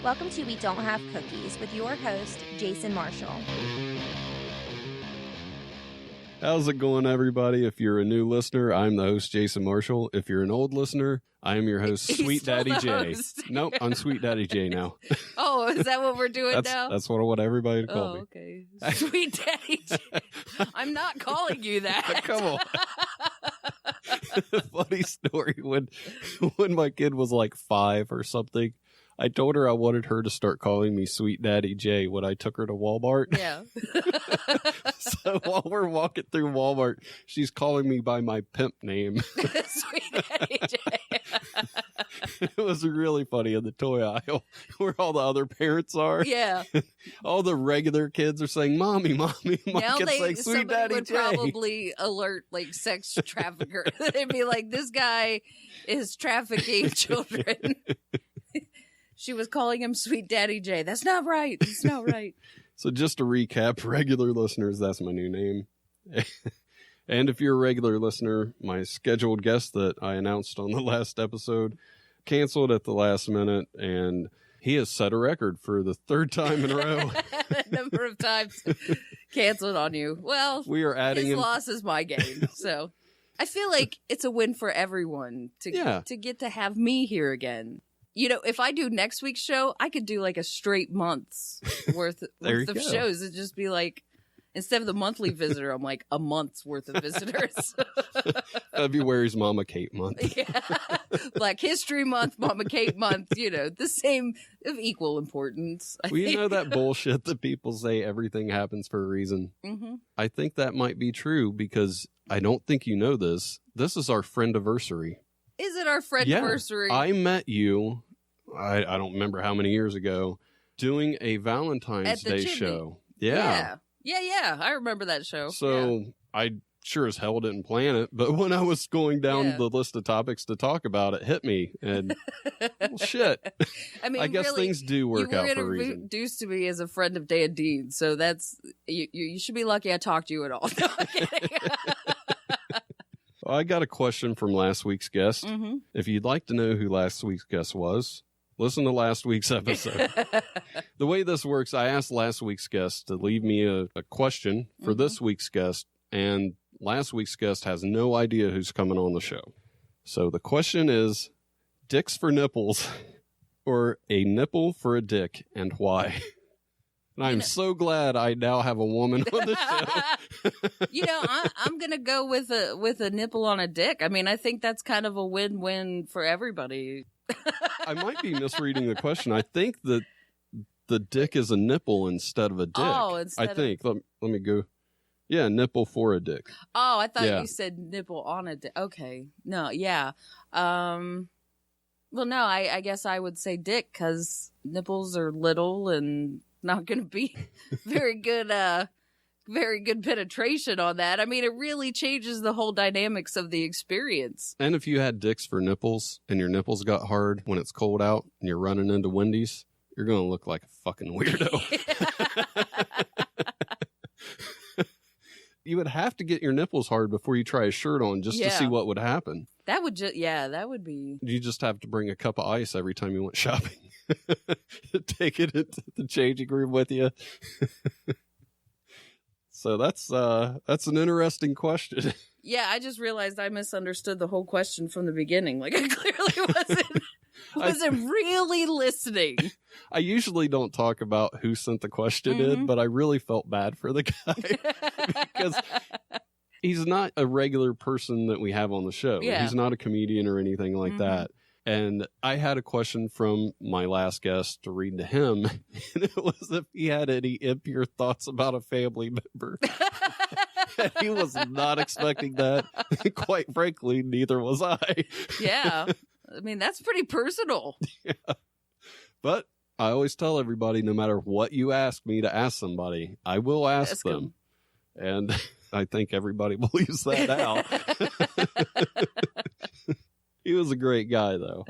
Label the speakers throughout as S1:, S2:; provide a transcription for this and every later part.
S1: Welcome to We Don't Have Cookies with your host, Jason Marshall.
S2: How's it going, everybody? If you're a new listener, I'm the host, Jason Marshall. If you're an old listener, I am your host, Sweet Daddy J. Nope, I'm Sweet Daddy J now.
S1: Oh, is that what we're doing now?
S2: That's what I want everybody to call me.
S1: Okay. Sweet Daddy J. I'm not calling you that.
S2: Come on. Funny story, when my kid was like 5 or something, I told her I wanted her to start calling me Sweet Daddy J when I took her to Walmart.
S1: Yeah.
S2: So while we're walking through Walmart, she's calling me by my pimp name.
S1: Sweet Daddy J.
S2: It was really funny in the toy aisle where all the other parents are.
S1: Yeah.
S2: All the regular kids are saying, Mommy, Mommy. My
S1: Now
S2: kid's like, Sweet Daddy
S1: would
S2: J.
S1: probably alert like sex trafficker. They'd be like, this guy is trafficking children. She was calling him Sweet Daddy J. That's not right. It's not right.
S2: So just to recap, regular listeners, that's my new name. And if you're a regular listener, my scheduled guest that I announced on the last episode canceled at the last minute, and he has set a record for the 3rd time in a row.
S1: Number of times canceled on you. Well,
S2: we are adding
S1: his loss is my gain. So I feel like it's a win for everyone to get to have me here again. You know, if I do next week's show, I could do like a straight month's worth of shows. It'd just be like, instead of the monthly visitor, I'm like a month's worth of visitors.
S2: February's Mama Kate month.
S1: Yeah. Black History Month, Mama Kate month, you know, the same, of equal importance.
S2: You know that bullshit that people say everything happens for a reason?
S1: Mm-hmm.
S2: I think that might be true because I don't think you know this. This is our Friendaversary.
S1: Is it our Friendaversary?
S2: Yeah, I met you, I don't remember how many years ago, doing a Valentine's Day show. Yeah. I remember that show. So I sure as hell didn't plan it, but when I was going down the list of topics to talk about, it hit me, and well, shit.
S1: I mean,
S2: I guess really, things do work out for a reason. You were
S1: introduced to me as a friend of Dan Dean, so that's you should be lucky I talked to you at all. No, I'm kidding.
S2: I got a question from last week's guest.
S1: Mm-hmm.
S2: If you'd like to know who last week's guest was, listen to last week's episode. The way this works, I asked last week's guest to leave me a question for this week's guest, and last week's guest has no idea who's coming on the show. So the question is, dicks for nipples or a nipple for a dick, and why? And I'm so glad I now have a woman on the show.
S1: You know, I'm going to go with a nipple on a dick. I mean, I think that's kind of a win-win for everybody.
S2: I might be misreading the question. I think that the dick is a nipple instead of a dick.
S1: Oh,
S2: Let me go. Yeah, nipple for a dick.
S1: Oh, I thought you said nipple on a dick. Okay. No, yeah. Well, no, I guess I would say dick because nipples are little and not going to be very good penetration on that. I mean, it really changes the whole dynamics of the experience.
S2: And if you had dicks for nipples and your nipples got hard when it's cold out and you're running into Wendy's, you're going to look like a fucking weirdo. You would have to get your nipples hard before you try a shirt on just to see what would happen.
S1: That would that would be.
S2: You just have to bring a cup of ice every time you went shopping. Take it into the changing room with you. So that's an interesting question.
S1: Yeah, I just realized I misunderstood the whole question from the beginning. Like I clearly wasn't really listening.
S2: I usually don't talk about who sent the question in, but I really felt bad for the guy because he's not a regular person that we have on the show.
S1: Yeah.
S2: He's not a comedian or anything like that. And I had a question from my last guest to read to him, and it was if he had any impure thoughts about a family member. And he was not expecting that. Quite frankly, neither was I.
S1: Yeah. I mean, that's pretty personal.
S2: Yeah. But I always tell everybody, no matter what you ask me to ask somebody, I will ask them. And I think everybody believes that now. He was a great guy, though.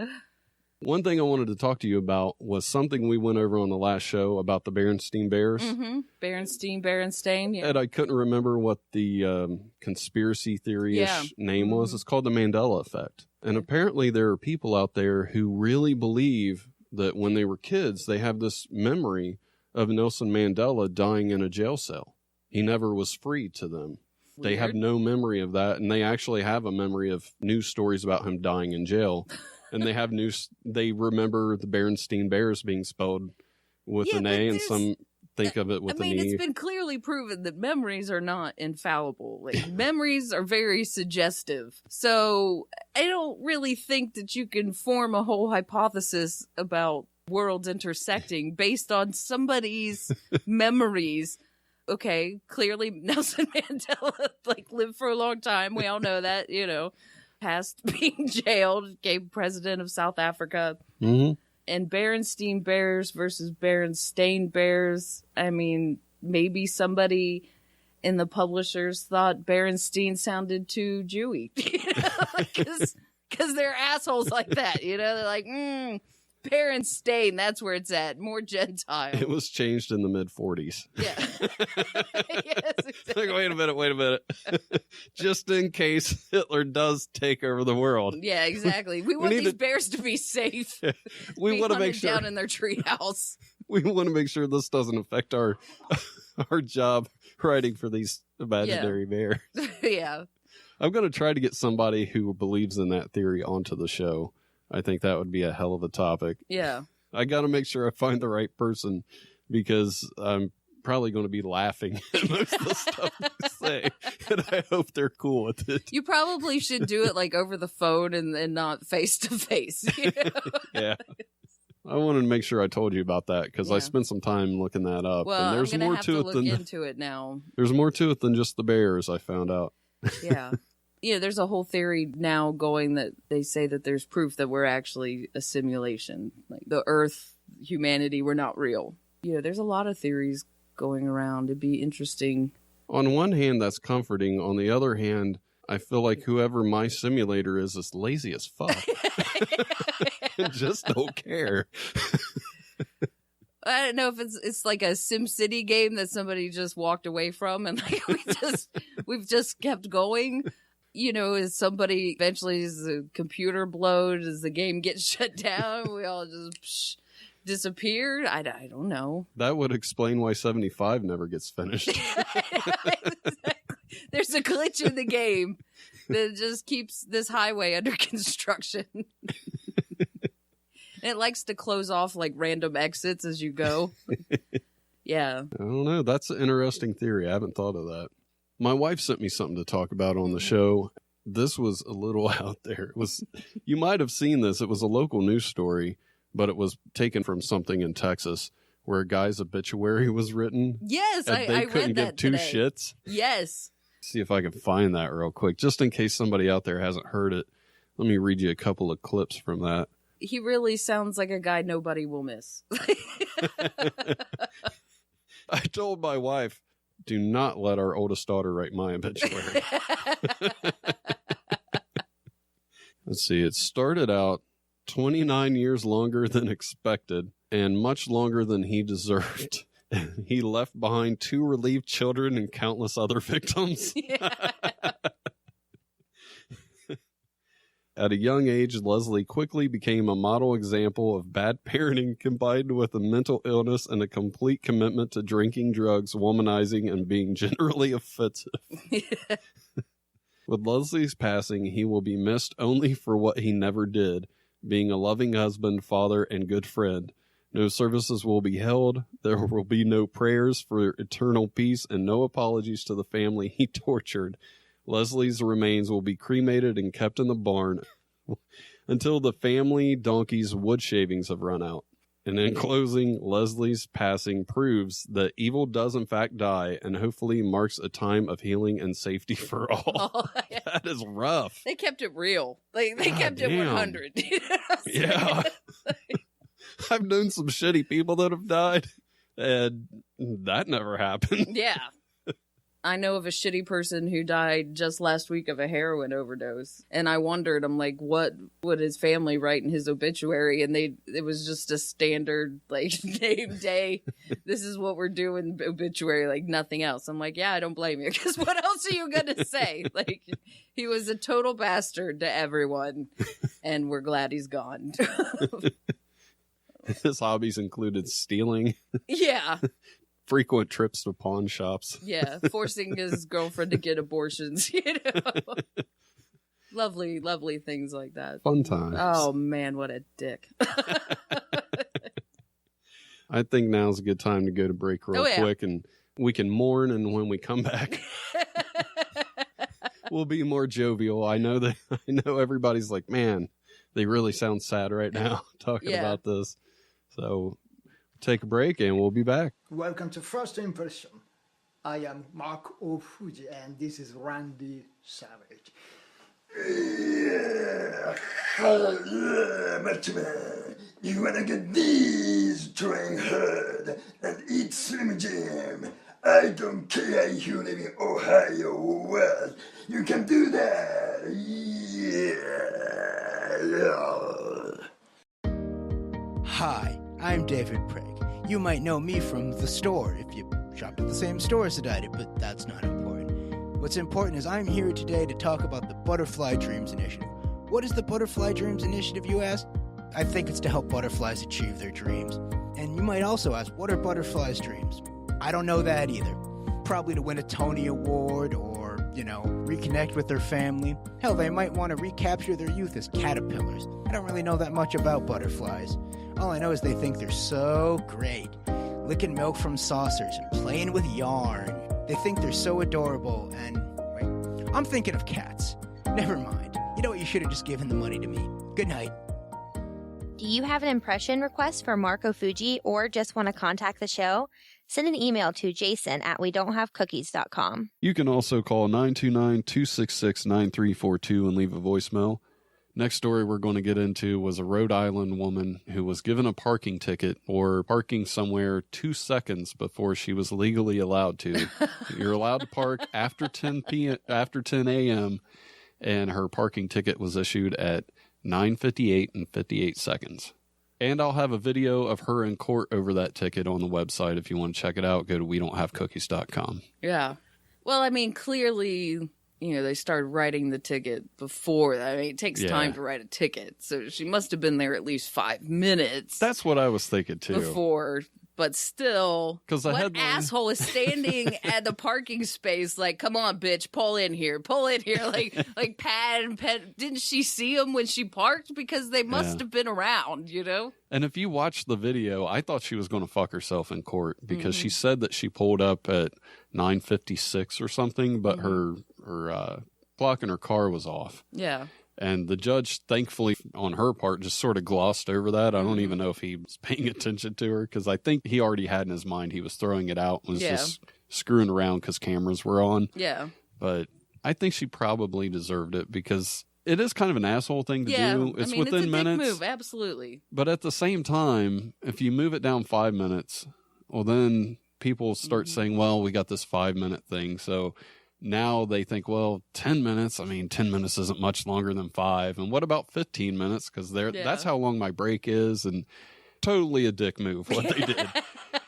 S2: One thing I wanted to talk to you about was something we went over on the last show about the Berenstain Bears.
S1: Mm-hmm. Berenstain, yeah.
S2: And I couldn't remember what the conspiracy theory-ish name was. It's called the Mandela Effect. And apparently there are people out there who really believe that when they were kids, they have this memory of Nelson Mandela dying in a jail cell. He never was free to them.
S1: Weird.
S2: They have no memory of that, and they actually have a memory of news stories about him dying in jail. And they remember the Berenstain Bears being spelled with an A, and some think of it with an E.
S1: It's been clearly proven that memories are not infallible. Like, memories are very suggestive. So I don't really think that you can form a whole hypothesis about worlds intersecting based on somebody's memories. Okay, clearly Nelson Mandela lived for a long time. We all know that, past being jailed, became president of South Africa.
S2: Mm-hmm.
S1: And Berenstain Bears versus Berenstain Bears. I mean, maybe somebody in the publishers thought Berenstain sounded too Jewy. Because they're assholes like that. They're like, Berenstain, that's where it's at. More Gentile.
S2: It was changed in the mid-40s.
S1: Yeah. Yes, exactly.
S2: Wait a minute. Just in case Hitler does take over the world.
S1: Yeah, exactly. We want these bears to be safe.
S2: We want to make sure
S1: down in their treehouse.
S2: We want to make sure this doesn't affect our job writing for these imaginary bears.
S1: Yeah.
S2: I'm going to try to get somebody who believes in that theory onto the show. I think that would be a hell of a topic.
S1: Yeah.
S2: I got to make sure I find the right person because I'm probably going to be laughing at most of the stuff they say. And I hope they're cool with it.
S1: You probably should do it over the phone and not face to face.
S2: Yeah. I wanted to make sure I told you about that because I spent some time looking that up.
S1: Well,
S2: and there's
S1: I'm
S2: more
S1: have
S2: to
S1: look
S2: it than
S1: into it now.
S2: There's more to it than just the bears, I found out.
S1: Yeah. There's a whole theory now going that they say that there's proof that we're actually a simulation. Like the Earth, humanity, we're not real. There's a lot of theories going around. It'd be interesting.
S2: On one hand, that's comforting. On the other hand, I feel like whoever my simulator is lazy as fuck. Just don't care.
S1: I don't know if it's like a SimCity game that somebody just walked away from and we've just kept going. Is somebody eventually is the computer blowed? Does the game get shut down? We all just disappeared? I don't know.
S2: That would explain why 75 never gets finished.
S1: Exactly. There's a glitch in the game that just keeps this highway under construction. And it likes to close off random exits as you go. Yeah.
S2: I don't know. That's an interesting theory. I haven't thought of that. My wife sent me something to talk about on the show. This was a little out there. You might have seen this. It was a local news story, but it was taken from something in Texas where a guy's obituary was written.
S1: Yes, I
S2: couldn't
S1: read that
S2: give two
S1: today.
S2: shits.
S1: Yes.
S2: See if I can find that real quick, just in case somebody out there hasn't heard it. Let me read you a couple of clips from that.
S1: He really sounds like a guy nobody will miss.
S2: I told my wife, do not let our oldest daughter write my obituary. Let's see. It started out 29 years longer than expected and much longer than he deserved. He left behind 2 relieved children and countless other victims.
S1: Yeah.
S2: At a young age, Leslie quickly became a model example of bad parenting combined with a mental illness and a complete commitment to drinking, drugs, womanizing, and being generally offensive.
S1: Yeah.
S2: With Leslie's passing, he will be missed only for what he never did, being a loving husband, father, and good friend. No services will be held. There will be no prayers for eternal peace and no apologies to the family he tortured. Leslie's remains will be cremated and kept in the barn until the family donkey's wood shavings have run out. And in closing, Leslie's passing proves that evil does in fact die and hopefully marks a time of healing and safety for all.
S1: Oh, yeah.
S2: That is rough.
S1: They kept it real. They kept it 100. You know what I'm
S2: Yeah. I've known some shitty people that have died, and that never happened.
S1: Yeah. I know of a shitty person who died just last week of a heroin overdose. And I wondered, I'm like, what would his family write in his obituary? And it was just a standard, name day. This is what we're doing obituary, nothing else. I'm like, yeah, I don't blame you. Because what else are you going to say? He was a total bastard to everyone. And we're glad he's gone.
S2: His hobbies included stealing.
S1: Yeah.
S2: Frequent trips to pawn shops.
S1: Yeah, forcing his girlfriend to get abortions, you know. Lovely, lovely things like that.
S2: Fun times.
S1: Oh, man, what a dick.
S2: I think now's a good time to go to break real quick, and we can mourn, and when we come back, we'll be more jovial. I know everybody's like, man, they really sound sad right now talking about this. So take a break, and we'll be back.
S3: Welcome to First Impression. I am Mark Ofuji, and this is Randy Savage. Yeah, Batman, you wanna get these, trying hard, and eat Slim Jim. I don't care if you live in Ohio or what, you can do that. Yeah.
S4: Hi, I'm David Craig. You might know me from the store if you shopped at the same stores that I did, but that's not important. What's important is I'm here today to talk about the Butterfly Dreams Initiative. What is the Butterfly Dreams Initiative, you ask? I think it's to help butterflies achieve their dreams. And you might also ask, what are butterflies' dreams? I don't know that either. Probably to win a Tony Award or, reconnect with their family. Hell, they might want to recapture their youth as caterpillars. I don't really know that much about butterflies. All I know is they think they're so great. Licking milk from saucers and playing with yarn. They think they're so adorable, and, wait, I'm thinking of cats. Never mind. You know what, you should have just given the money to me. Good night.
S5: Do you have an impression request for Marco Fuji or just want to contact the show? Send an email to jason@wedon'thavecookies.com.
S2: You can also call 929-266-9342 and leave a voicemail. Next story we're going to get into was a Rhode Island woman who was given a parking ticket for parking somewhere 2 seconds before she was legally allowed to. You're allowed to park after 10 a.m., and her parking ticket was issued at 9:58 and 58 seconds. And I'll have a video of her in court over that ticket on the website. If you want to check it out, go to wedon'thavecookies.com.
S1: Yeah. Well, I mean, clearly, they started writing the ticket before that. I mean, it takes time to write a ticket. So she must have been there at least 5 minutes.
S2: That's what I was thinking, too.
S1: Before. But still, what
S2: headline...
S1: asshole is standing at the parking space like, come on, bitch, pull in here, like pat. Didn't she see him when she parked? Because they must have been around,
S2: And if you watch the video, I thought she was going to fuck herself in court because she said that she pulled up at 9:56 or something, but her clock in her car was off.
S1: Yeah.
S2: And the judge, thankfully, on her part, just sort of glossed over that. I don't even know if he was paying attention to her because I think he already had in his mind he was throwing it out and was just screwing around because cameras were on.
S1: Yeah.
S2: But I think she probably deserved it because it is kind of an asshole thing to do. It's within
S1: it's a
S2: minutes.
S1: Dick move, absolutely.
S2: But at the same time, if you move it down 5 minutes, well, then people start saying, well, we got this 5-minute thing. So now they think, well, 10 minutes, 10 minutes isn't much longer than 5. And what about 15 minutes? Because that's how long my break is. And totally a dick move what they did.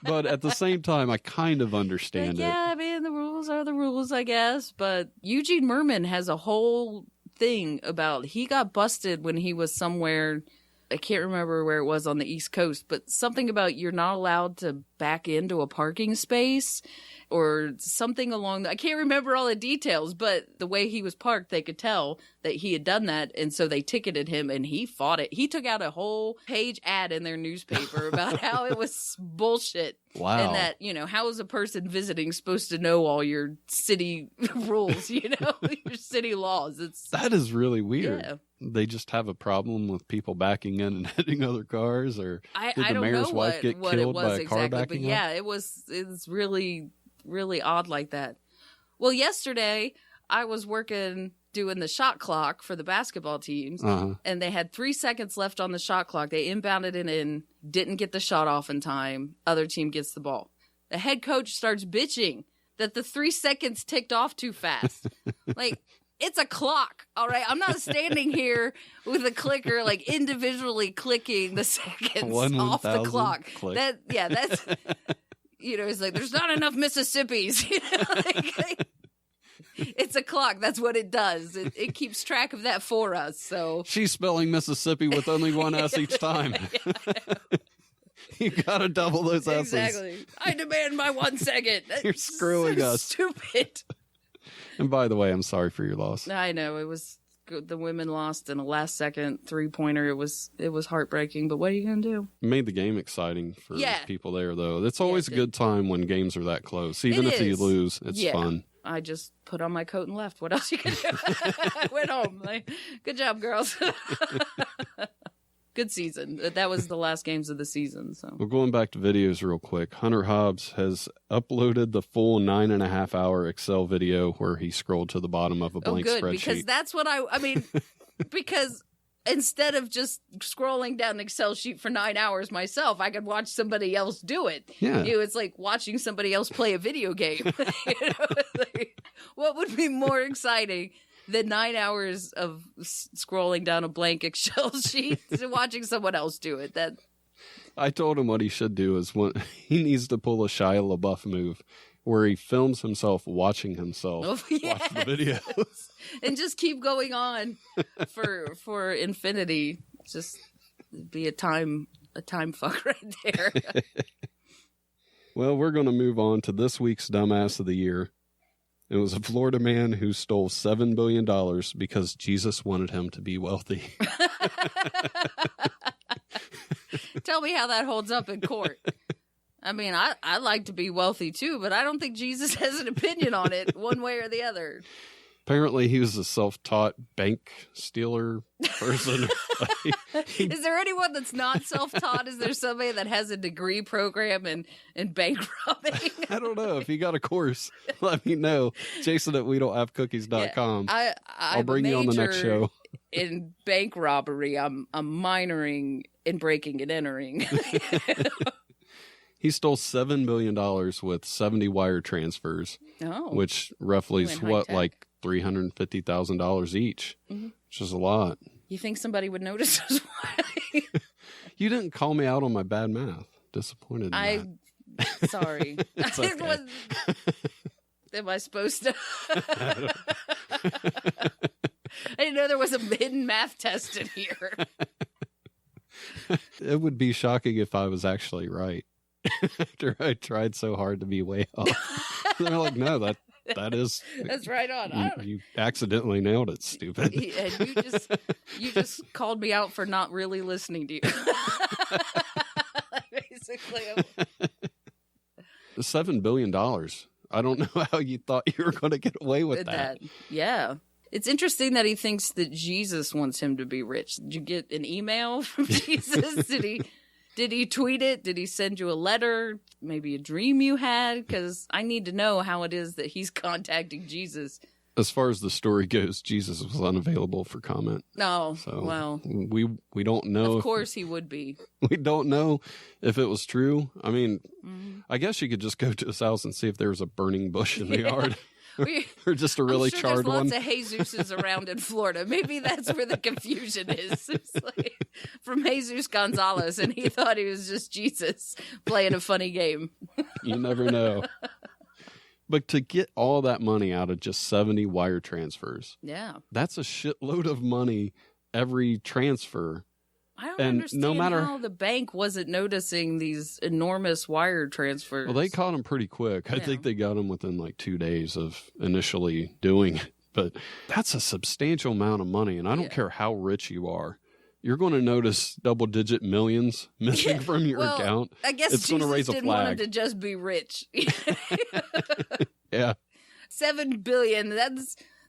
S2: But at the same time, I kind of understand it.
S1: Yeah, the rules are the rules, I guess. But Eugene Merman has a whole thing about he got busted when he was somewhere. I can't remember where it was on the East Coast, but something about you're not allowed to back into a parking space or something along I can't remember all the details, but the way he was parked, they could tell that he had done that. And so they ticketed him and he fought it. He took out a whole page ad in their newspaper about how it was bullshit.
S2: Wow.
S1: And that, how is a person visiting supposed to know all your city rules, your city laws?
S2: That is really weird.
S1: Yeah.
S2: They just have a problem with people backing in and hitting other cars, or did the mayor's wife get killed by a car backing up?
S1: Yeah, it was really, really odd like that. Well, yesterday I was doing the shot clock for the basketball teams, and they had 3 seconds left on the shot clock. They inbounded it in, didn't get the shot off in time. Other team gets the ball. The head coach starts bitching that the 3 seconds ticked off too fast. It's a clock, all right? I'm not standing here with a clicker, individually clicking the seconds off the clock.
S2: Click.
S1: That's, it's like, there's not enough Mississippis. It's a clock. That's what it does. It keeps track of that for us, so.
S2: She's spelling Mississippi with only one S each time. You gotta double those S's.
S1: Exactly. I demand my 1 second.
S2: You're screwing us.
S1: Stupid.
S2: And by the way, I'm sorry for your loss.
S1: I know it was good. The women lost in a last second 3-pointer. It was heartbreaking. But what are you gonna do?
S2: It made the game exciting for people there, though. It's always a good time when games are that close. Even if you lose, it's fun.
S1: I just put on my coat and left. What else you can do? I went home. Like, good job, girls. Good season. That was the last games of the season. So,
S2: well, going back to videos real quick, Hunter Hobbs has uploaded the full 9.5-hour Excel video where he scrolled to the bottom of a blank spreadsheet.
S1: Because that's what I mean, because instead of just scrolling down an Excel sheet for 9 hours myself, I could watch somebody else do it.
S2: Yeah.
S1: It's like watching somebody else play a video game. Like, what would be more exciting than 9 hours of scrolling down a blank Excel sheet to watching someone else do it? That
S2: I told him what he should do is he needs to pull a Shia LaBeouf move where he films himself watching himself watch the videos.
S1: And just keep going on for infinity. Just be a time fuck right there.
S2: Well, we're going to move on to this week's Dumbass of the Year. It was a Florida man who stole $7 billion because Jesus wanted him to be wealthy.
S1: Tell me how that holds up in court. I mean, I like to be wealthy too, but I don't think Jesus has an opinion on it one way or the other.
S2: Apparently, he was a self-taught bank stealer person.
S1: Is there anyone that's not self-taught? Is there somebody that has a degree program in bank robbing?
S2: I don't know. If you got a course, let me know. Jason at WeDon'tHaveCookies.com. I'll bring you on the next show.
S1: In bank robbery, I'm minoring in breaking and entering.
S2: He stole $7 billion with 70 wire transfers, which roughly is like $350,000 each, which is a lot.
S1: You think somebody would notice us?
S2: You didn't call me out on my bad math. Disappointed in that.
S1: Sorry.
S2: It's okay.
S1: Am I supposed to? I didn't know there was a hidden math test in here.
S2: It would be shocking if I was actually right. After I tried so hard to be way off. They're like, no, that is...
S1: That's right on.
S2: You accidentally nailed it, stupid.
S1: And you just called me out for not really listening to you. Basically.
S2: $7 billion. I don't know how you thought you were going to get away with that.
S1: Yeah. It's interesting that he thinks that Jesus wants him to be rich. Did you get an email from Jesus? Did he tweet it? Did he send you a letter? Maybe a dream you had? Because I need to know how it is that he's contacting Jesus.
S2: As far as the story goes, Jesus was unavailable for comment.
S1: No,
S2: so
S1: well,
S2: we don't know.
S1: Of course he would be.
S2: We don't know if it was true. I mean, I guess you could just go to his house and see if there was a burning bush in the yard. Or just a really charred one.
S1: There's lots of Jesuses around in Florida. Maybe that's where the confusion is. It's like from Jesus Gonzalez, and he thought he was just Jesus playing a funny game.
S2: You never know. But to get all that money out of just 70 wire transfers, that's a shitload of money every transfer.
S1: I don't understand how the bank wasn't noticing these enormous wire transfers.
S2: Well, they caught him pretty quick. I think they got him within like 2 days of initially doing it. But that's a substantial amount of money, and I don't care how rich you are. You're going to notice double-digit millions missing from your account.
S1: I guess
S2: it's
S1: Jesus
S2: going to raise a
S1: didn't
S2: flag.
S1: want him to just be rich.
S2: Yeah.
S1: $7 billion,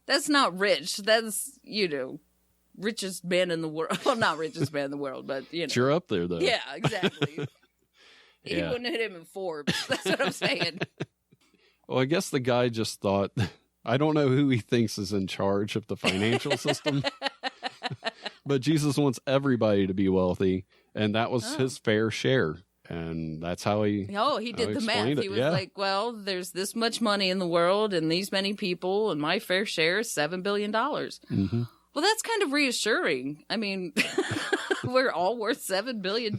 S1: that's not rich. That's, richest man in the world. Well, not richest man in the world, but,
S2: You're up there, though.
S1: Yeah, exactly. He wouldn't hit him in Forbes. That's what I'm saying.
S2: Well, I guess the guy just thought, I don't know who he thinks is in charge of the financial system, but Jesus wants everybody to be wealthy, and that was his fair share. And that's how he...
S1: Oh, he did the math. He was like, well, there's this much money in the world and these many people, and my fair share is $7 billion.
S2: Mm-hmm.
S1: Well, that's kind of reassuring. I mean, we're all worth $7 billion.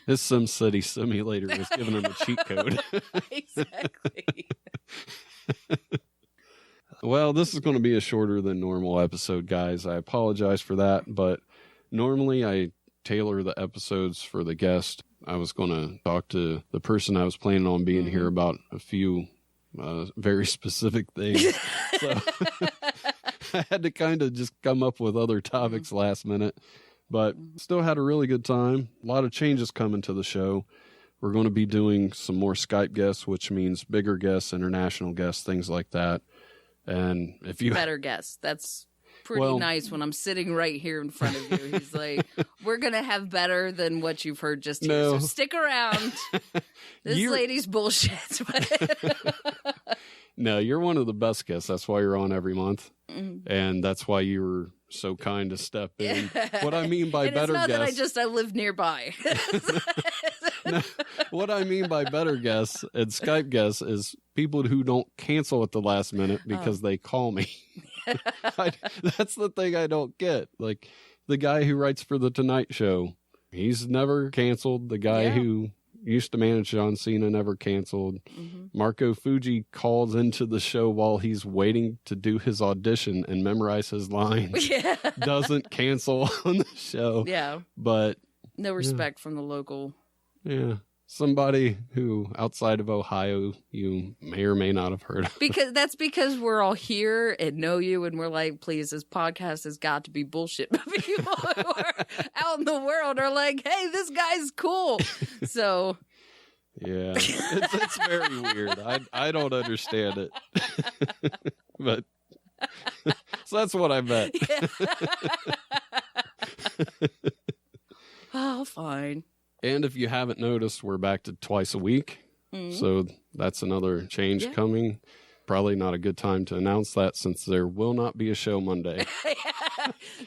S2: His SimCity simulator was giving him a cheat code.
S1: Exactly.
S2: Well, this is going to be a shorter than normal episode, guys. I apologize for that, but normally I tailor the episodes for the guest I was going to talk to the person I was planning on being here about a few very specific things. So I had to kind of just come up with other topics last minute, but still had a really good time. A lot of changes coming to the show. We're going to be doing some more Skype guests, which means bigger guests, international guests, things like that. And if you
S1: better guests, that's pretty nice when I'm sitting right here in front of you. He's like, we're going to have better than what you've heard just here. So stick around. This lady's bullshit.
S2: No, you're one of the best guests. That's why you're on every month. And that's why you were so kind to step in. What I mean by better guests.
S1: It's not that I live nearby.
S2: No, what I mean by better guests and Skype guests is people who don't cancel at the last minute because they call me. That's the thing I don't get. Like the guy who writes for The Tonight Show, he's never canceled. The guy who used to manage John Cena never canceled. Marco Fuji calls into the show while he's waiting to do his audition and memorize his lines. Doesn't cancel on the show. But
S1: no respect from the local.
S2: Somebody who outside of Ohio you may or may not have heard of.
S1: Because we're all here and know you, and we're like, please, this podcast has got to be bullshit. But people who are out in the world are like, hey, this guy's cool. So
S2: yeah, it's very weird. I don't understand it. But so that's what I meant.
S1: Oh, fine.
S2: And if you haven't noticed, we're back to twice a week. So that's another change coming. Probably not a good time to announce that since there will not be a show Monday.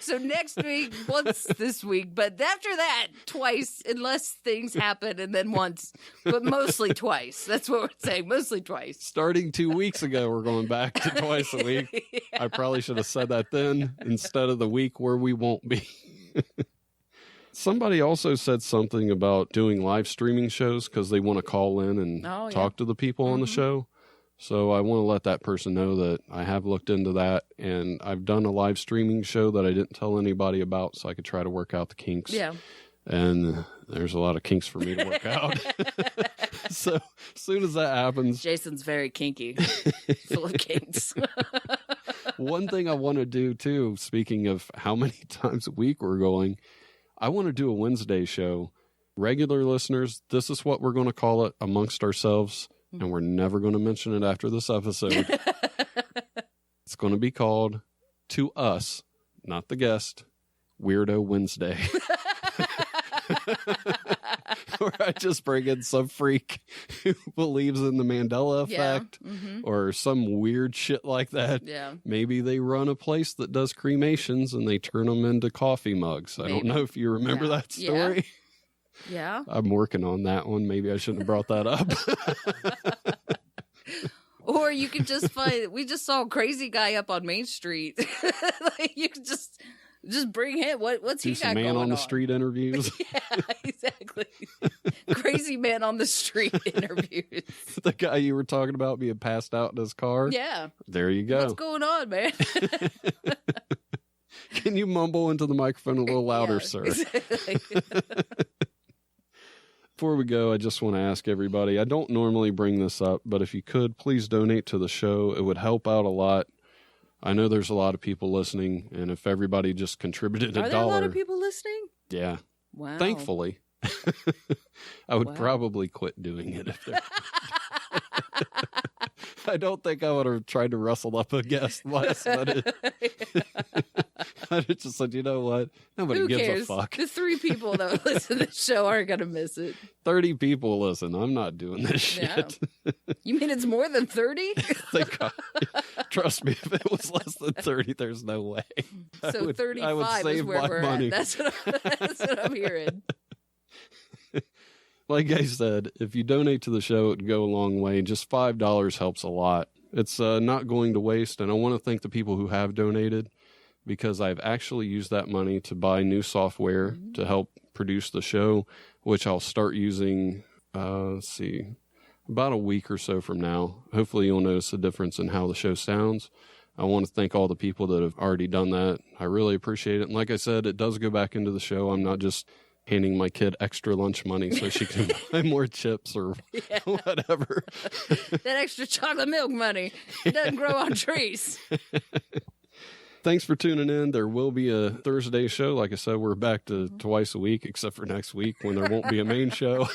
S1: So next week, once this week, but after that, twice, unless things happen, and then once, but mostly twice. That's what we're saying, mostly twice.
S2: Starting 2 weeks ago, we're going back to twice a week. I probably should have said that then instead of the week where we won't be. Somebody also said something about doing live streaming shows because they want to call in and talk to the people on the show. So I want to let that person know that I have looked into that, and I've done a live streaming show that I didn't tell anybody about so I could try to work out the kinks. Yeah. And there's a lot of kinks for me to work out. So as soon as that happens...
S1: Jason's very kinky. Full of kinks.
S2: One thing I want to do, too, speaking of how many times a week we're going... I want to do a Wednesday show. Regular listeners, this is what we're going to call it amongst ourselves, and we're never going to mention it after this episode. It's going to be called, to us, not the guest, Weirdo Wednesday. Where I just bring in some freak who believes in the Mandela Effect or some weird shit like that. Yeah. Maybe they run a place that does cremations and they turn them into coffee mugs. I don't know if you remember that story.
S1: Yeah.
S2: I'm working on that one. Maybe I shouldn't have brought that up.
S1: Or you could just find, we just saw a crazy guy up on Main Street. Like you could just bring him. What's he got going on?
S2: Man on the street interviews.
S1: Yeah, exactly. Crazy man on the street interviews.
S2: The guy you were talking about being passed out in his car?
S1: Yeah.
S2: There you go.
S1: What's going on, man?
S2: Can you mumble into the microphone a little louder, sir?
S1: Exactly.
S2: Before we go, I just want to ask everybody, I don't normally bring this up, but if you could, please donate to the show. It would help out a lot. I know there's a lot of people listening, and if everybody just contributed $1...
S1: Are there a lot of people listening?
S2: Yeah.
S1: Wow.
S2: Thankfully. I would probably quit doing it if there... I don't think I would have tried to rustle up a guest last minute. I just said, you know what? Nobody
S1: Who
S2: gives
S1: cares?
S2: a fuck.
S1: The 3 people that listen to the show aren't going to miss it.
S2: 30 people listen. I'm not doing this shit.
S1: You mean it's more than 30?
S2: Trust me, if it was less than 30, there's no way.
S1: So 35 is where we're at. That's what I'm hearing.
S2: Like I said, if you donate to the show, it would go a long way. Just $5 helps a lot. It's not going to waste, and I want to thank the people who have donated because I've actually used that money to buy new software to help produce the show, which I'll start using, about a week or so from now. Hopefully you'll notice a difference in how the show sounds. I want to thank all the people that have already done that. I really appreciate it. And like I said, it does go back into the show. I'm not just handing my kid extra lunch money so she can buy more chips or whatever.
S1: That extra chocolate milk money. It doesn't grow on trees.
S2: Thanks for tuning in. There will be a Thursday show. Like I said, we're back to twice a week, except for next week when there won't be a main show.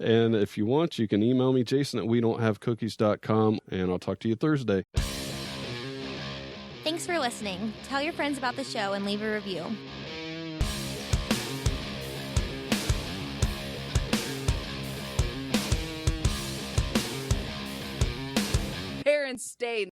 S2: And if you want, you can email me, Jason at WeDon'tHaveCookies.com, and I'll talk to you Thursday.
S5: Thanks for listening. Tell your friends about the show and leave a review.
S1: Parents stay